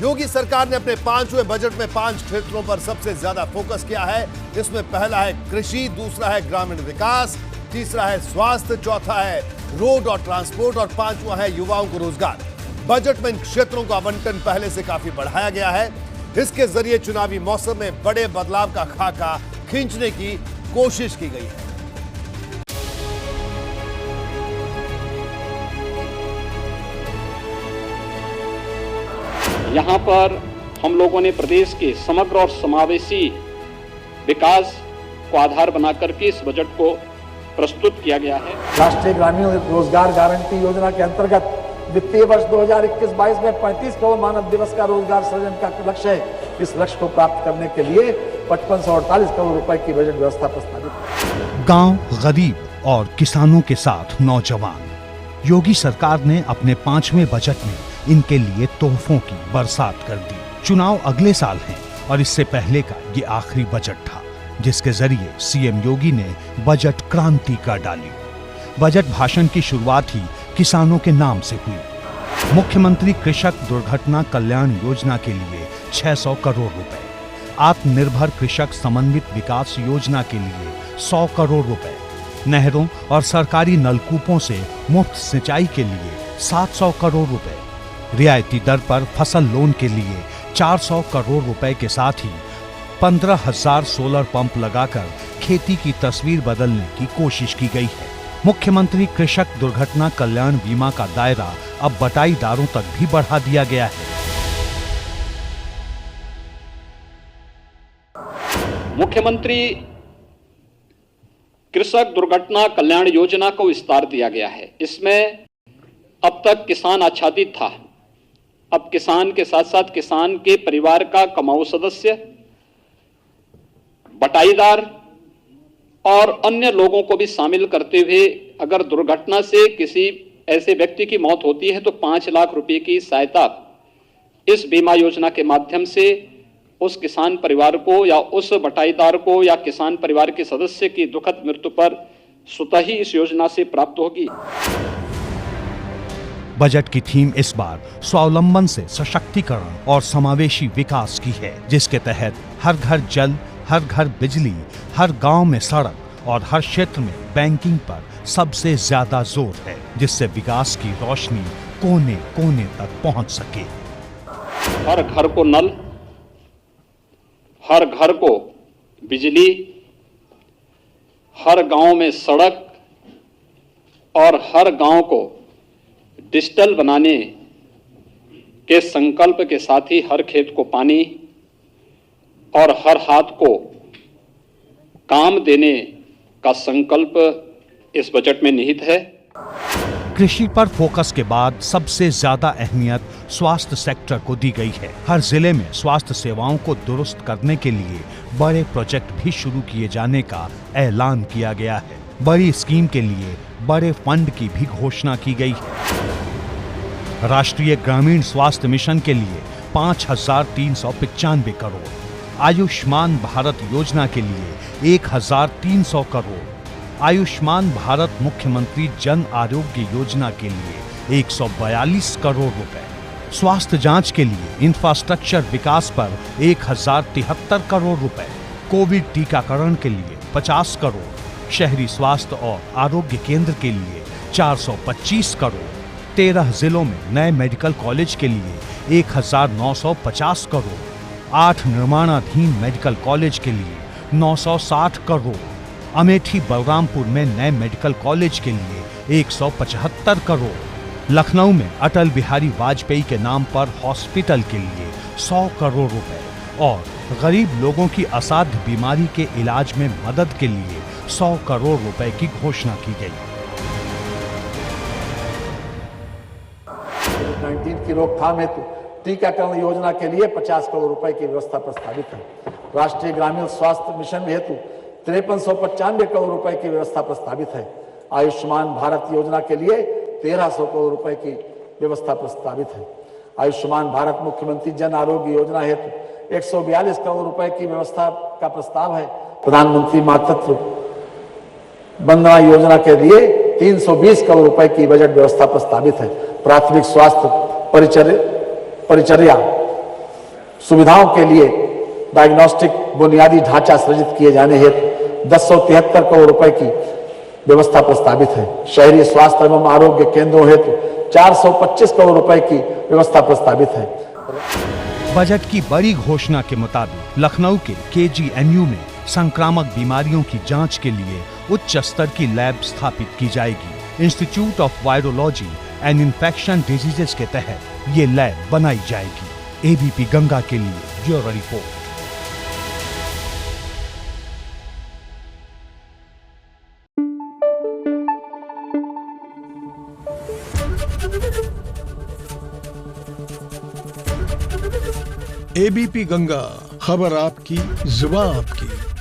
योगी सरकार ने अपने 5वें बजट में 5 क्षेत्रों पर सबसे ज्यादा फोकस किया है। इसमें पहला है कृषि, दूसरा है ग्रामीण विकास, तीसरा है स्वास्थ्य, चौथा है रोड और ट्रांसपोर्ट और पांचवा है युवाओं को रोजगार। बजट में इन क्षेत्रों का आवंटन पहले से काफी बढ़ाया गया है। इसके जरिए चुनावी मौसम में बड़े बदलाव का खाका खींचने की कोशिश की गई है। यहाँ पर हम लोगों ने प्रदेश के समग्र और समावेशी विकास को आधार बनाकर के इस बजट को प्रस्तुत किया गया है। राष्ट्रीय ग्रामीण रोजगार गारंटी योजना के अंतर्गत वित्तीय वर्ष 2021-22 में 35 करोड़ मानव दिवस का रोजगार सृजन का लक्ष्य है। इस लक्ष्य को प्राप्त करने के लिए 5548 करोड़ रुपए की बजट व्यवस्था प्रस्तावित। गांव, गरीब और किसानों के साथ नौजवान। योगी सरकार ने अपने 5वें बजट में इनके लिए तोहफों की बरसात कर दी। चुनाव अगले साल हैं और इससे पहले का ये आखिरी बजट था जिसके जरिए सीएम योगी ने बजट क्रांति कर डाली। बजट भाषण की शुरुआत ही किसानों के नाम से हुई। मुख्यमंत्री कृषक दुर्घटना कल्याण योजना के लिए 600 करोड़ रुपए, आत्मनिर्भर कृषक समन्वित विकास योजना के लिए 100 करोड़ रुपए, नहरों और सरकारी नलकूपों से मुफ्त सिंचाई के लिए 700 करोड़ रुपए, रियायती दर पर फसल लोन के लिए 400 करोड़ रुपए के साथ ही 15,000 सोलर पंप लगाकर खेती की तस्वीर बदलने की कोशिश की गई है। मुख्यमंत्री कृषक दुर्घटना कल्याण बीमा का दायरा अब बटाईदारों तक भी बढ़ा दिया गया है। मुख्यमंत्री कृषक दुर्घटना कल्याण योजना को विस्तार दिया गया है। इसमें अब तक किसान आच्छादित था, अब किसान के साथ साथ किसान के परिवार का कमाऊ सदस्य, बटाईदार और अन्य लोगों को भी शामिल करते हुए अगर दुर्घटना से किसी ऐसे व्यक्ति की मौत होती है तो 5 लाख रुपए की सहायता इस बीमा योजना के माध्यम से उस किसान परिवार को या उस बटाईदार को या किसान परिवार के सदस्य की दुखद मृत्यु पर स्वतः ही इस योजना से प्राप्त होगी। बजट की थीम इस बार स्वावलंबन से सशक्तिकरण और समावेशी विकास की है, जिसके तहत हर घर जल, हर घर बिजली, हर गांव में सड़क और हर क्षेत्र में बैंकिंग पर सबसे ज्यादा जोर है, जिससे विकास की रोशनी कोने कोने तक पहुंच सके। हर घर को नल, हर घर को बिजली, हर गांव में सड़क और हर गांव को डिजिटल बनाने के संकल्प के साथ ही हर खेत को पानी और हर हाथ को काम देने का संकल्प इस बजट में निहित है। कृषि पर फोकस के बाद सबसे ज्यादा अहमियत स्वास्थ्य सेक्टर को दी गई है। हर जिले में स्वास्थ्य सेवाओं को दुरुस्त करने के लिए बड़े प्रोजेक्ट भी शुरू किए जाने का ऐलान किया गया है। बड़ी स्कीम के लिए बड़े फंड की भी घोषणा की गई है। राष्ट्रीय ग्रामीण स्वास्थ्य मिशन के लिए 5,395 करोड़, आयुष्मान भारत योजना के लिए 1,300 करोड़, आयुष्मान भारत मुख्यमंत्री जन आरोग्य योजना के लिए 142 करोड़ रुपए, स्वास्थ्य जांच के लिए इंफ्रास्ट्रक्चर विकास पर 1,073 करोड़ रुपए, कोविड टीकाकरण के लिए 50 करोड़, शहरी स्वास्थ्य और आरोग्य केंद्र के लिए 425 करोड़, 13 जिलों में नए मेडिकल कॉलेज के लिए 1,950 करोड़, 8 निर्माणाधीन मेडिकल कॉलेज के लिए 960 करोड़, अमेठी बलरामपुर में नए मेडिकल कॉलेज के लिए 175 करोड़, लखनऊ में अटल बिहारी वाजपेयी के नाम पर हॉस्पिटल के लिए 100 करोड़ रुपए और गरीब लोगों की असाध्य बीमारी के इलाज में मदद के लिए 100 करोड़ रुपए की घोषणा की गई। कोविड-19 की रोकथाम हेतु टीकाकरण योजना के लिए 50 करोड़ रुपए की व्यवस्था प्रस्तावित है। राष्ट्रीय ग्रामीण स्वास्थ्य मिशन हेतु 5395 करोड़ रुपए की व्यवस्था प्रस्तावित है। आयुष्मान भारत योजना के लिए 1300 करोड़ रुपए की व्यवस्था प्रस्तावित है। आयुष्मान भारत मुख्यमंत्री जन आरोग्य योजना हेतु 142 करोड़ रुपए की व्यवस्था का प्रस्ताव है। प्रधानमंत्री मातृत्व वंदना योजना के लिए 320 करोड़ रुपए की बजट व्यवस्था प्रस्तावित है। प्राथमिक स्वास्थ्य परिचर्या सुविधाओं के लिए डायग्नोस्टिक बुनियादी ढांचा सृजित किए जाने हेतु 1073 करोड़ रुपए की व्यवस्था प्रस्तावित है। शहरी स्वास्थ्य एवं आरोग्य केंद्रों हेतु 425 करोड़ रुपए की व्यवस्था प्रस्तावित है। बजट की बड़ी घोषणा के मुताबिक लखनऊ के KGMU में संक्रामक बीमारियों की जांच के लिए उच्च स्तर की लैब स्थापित की जाएगी। Institute of virology and infection diseases के तहत ये लैब बनाई जाएगी। ABP गंगा के लिए ब्यूरो रिपोर्ट। ABP गंगा, खबर आपकी, जुबान आपकी।